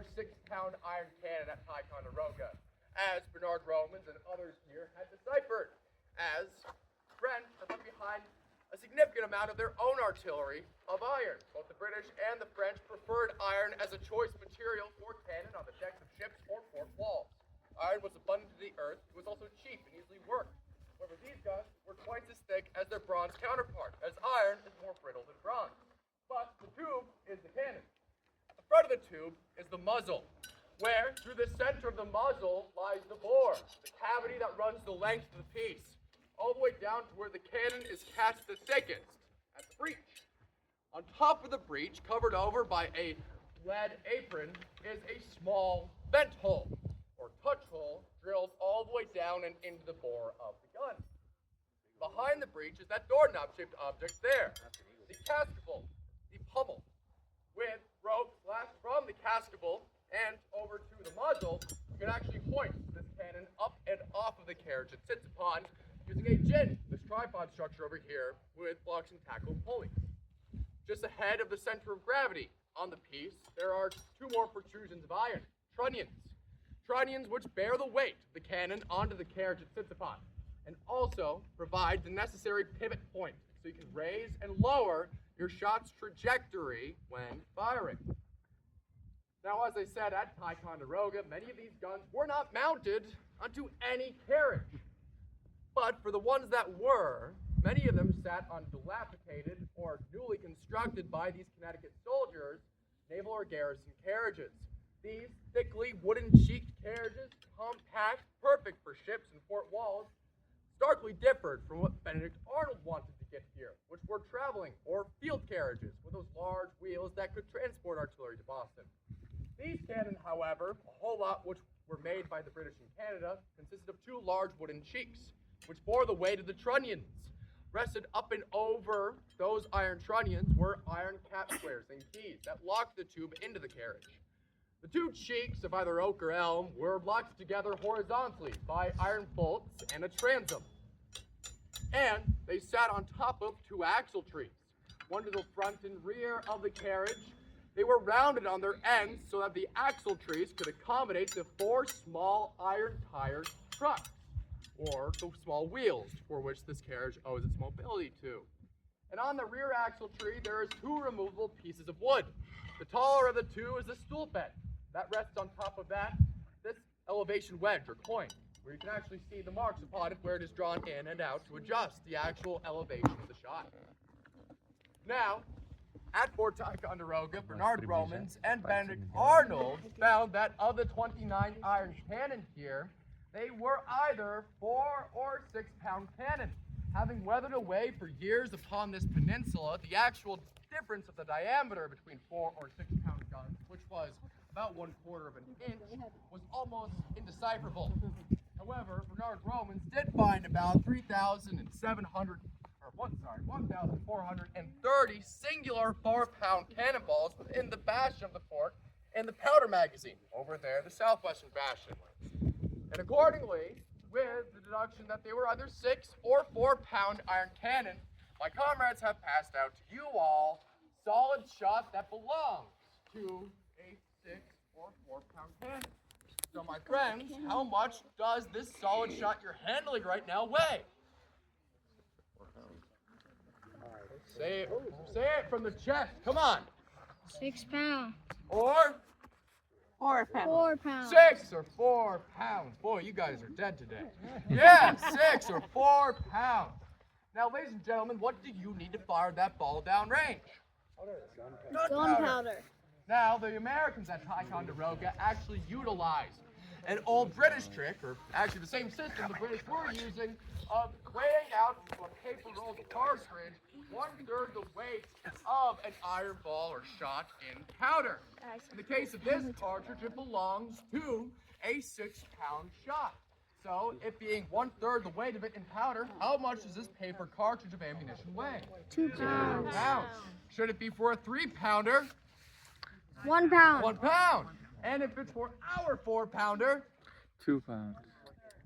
or 6-pound iron cannon at Ticonderoga, as Bernard Romans and others here had deciphered, as French had left behind a significant amount of their own artillery of iron. Both the British and the French preferred iron as a choice material for cannon on the decks of ships or fort walls. Iron was abundant to the earth. It was also cheap and easily worked. However, these guns were twice as thick as their bronze counterpart, as iron is more brittle than bronze. But the tube is the cannon. At the front of the tube is the muzzle, where through the center of the muzzle lies the bore, the cavity that runs the length of the piece, all the way down to where the cannon is cast the thickest, at the breech. On top of the breech, covered over by a lead apron, is a small vent hole, or touch hole, drilled all the way down and into the bore of the gun. Behind the breech is that doorknob-shaped object there, the cascable, the pummel, with ropes lashed from the cascable and over to the muzzle. You can actually hoist this cannon up and off of the carriage it sits upon using a gin, this tripod structure over here, with blocks and tackle and pulleys. Just ahead of the center of gravity on the piece, there are two more protrusions of iron, trunnions. Trunnions which bear the weight of the cannon onto the carriage it sits upon, and also provide the necessary pivot point so you can raise and lower your shot's trajectory when firing. Now, as I said, at Ticonderoga, many of these guns were not mounted onto any carriage. But for the ones that were, many of them sat on dilapidated or newly constructed by these Connecticut soldiers, naval or garrison carriages. These thickly wooden-cheeked carriages, compact, perfect for ships and fort walls, starkly differed from what Benedict Arnold wanted to get here, which were traveling or field carriages with those large wheels that could transport artillery to Boston. These cannon, however, a whole lot which were made by the British in Canada, consisted of two large wooden cheeks, which bore the weight of the trunnions. Rested up and over those iron trunnions were iron cap squares and keys that locked the tube into the carriage. The two cheeks of either oak or elm were locked together horizontally by iron bolts and a transom. And they sat on top of two axle trees, one to the front and rear of the carriage. They were rounded on their ends so that the axle trees could accommodate the four small iron-tired trucks, or the small wheels for which this carriage owes its mobility to. And on the rear axle tree, there is two removable pieces of wood. The taller of the two is the stool bed. That rests on top of that, this elevation wedge or coin, where you can actually see the marks upon it where it is drawn in and out to adjust the actual elevation of the shot. Now, at Fort Ticonderoga, Bernard Romans and Benedict Arnold found that of the 29 iron cannon here, they were either 4 or 6-pound cannon. Having weathered away for years upon this peninsula, the actual difference of the diameter between 4 or 6-pound guns, which was about 1/4 of an inch, was almost indecipherable. However, Bernard Romans did find about 1,430 singular 4-pound cannonballs within the bastion of the fort and the powder magazine over there, the southwestern bastion. And accordingly, with the deduction that they were either 6 or 4-pound iron cannon, my comrades have passed out to you all solid shot that belongs to a 6 or 4-pound cannon. So my friends, how much does this solid shot you're handling right now weigh? Say it from the chest. Come on. 6 pounds. Or 4 pounds. 4 pounds. 6 or 4 pounds. Boy, you guys are dead today. Yeah, 6 or 4 pounds. Now, ladies and gentlemen, what do you need to fire that ball down range? Gunpowder. Now, the Americans at Ticonderoga actually utilized an old British trick, or actually the same system the British were using, of weighing out a paper rolled cartridge 1/3 the weight of an iron ball or shot in powder. In the case of this cartridge, it belongs to a 6-pound shot. So, it being 1/3 the weight of it in powder, how much does this paper cartridge of ammunition weigh? 2 pounds. 2 pounds. Should it be for a 3-pounder? 1 pound. 1 pound. And if it's for our 4-pounder? 2 pounds.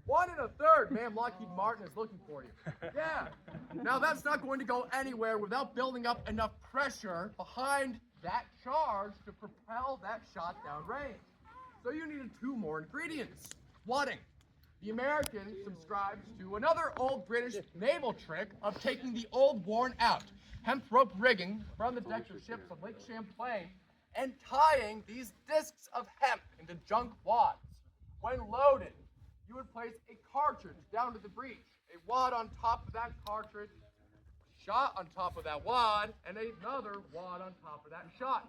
1 1/3. Ma'am, Lockheed Martin is looking for you. Yeah. Now, that's not going to go anywhere without building up enough pressure behind that charge to propel that shot downrange. So you needed two more ingredients. Wadding. The American subscribes to another old British naval trick of taking the old worn out hemp rope rigging from the decks of ships on Lake Champlain and tying these discs of hemp into junk wads. When loaded, you would place a cartridge down to the breech, a wad on top of that cartridge, shot on top of that wad, and another wad on top of that shot,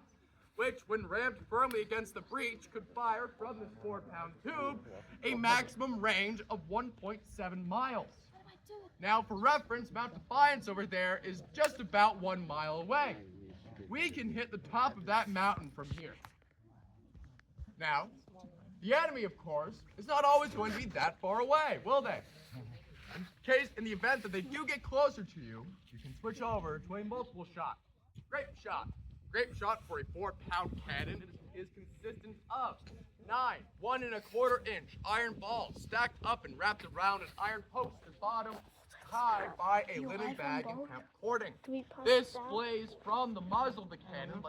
which, when rammed firmly against the breech, could fire from this 4-pound tube a maximum range of 1.7 miles. Now, for reference, Mount Defiance over there is just about 1 mile away. We can hit the top of that mountain from here. Now, the enemy, of course, is not always going to be that far away, will they? In the event that they do get closer to you, you can switch over to a multiple shot. Grape shot. Grape shot for a 4-pound cannon is consistent of 9 1¼ inch iron balls stacked up and wrapped around an iron post at the bottom, tied by a linen bag and hemp cording. This blaze from the muzzle of the cannon like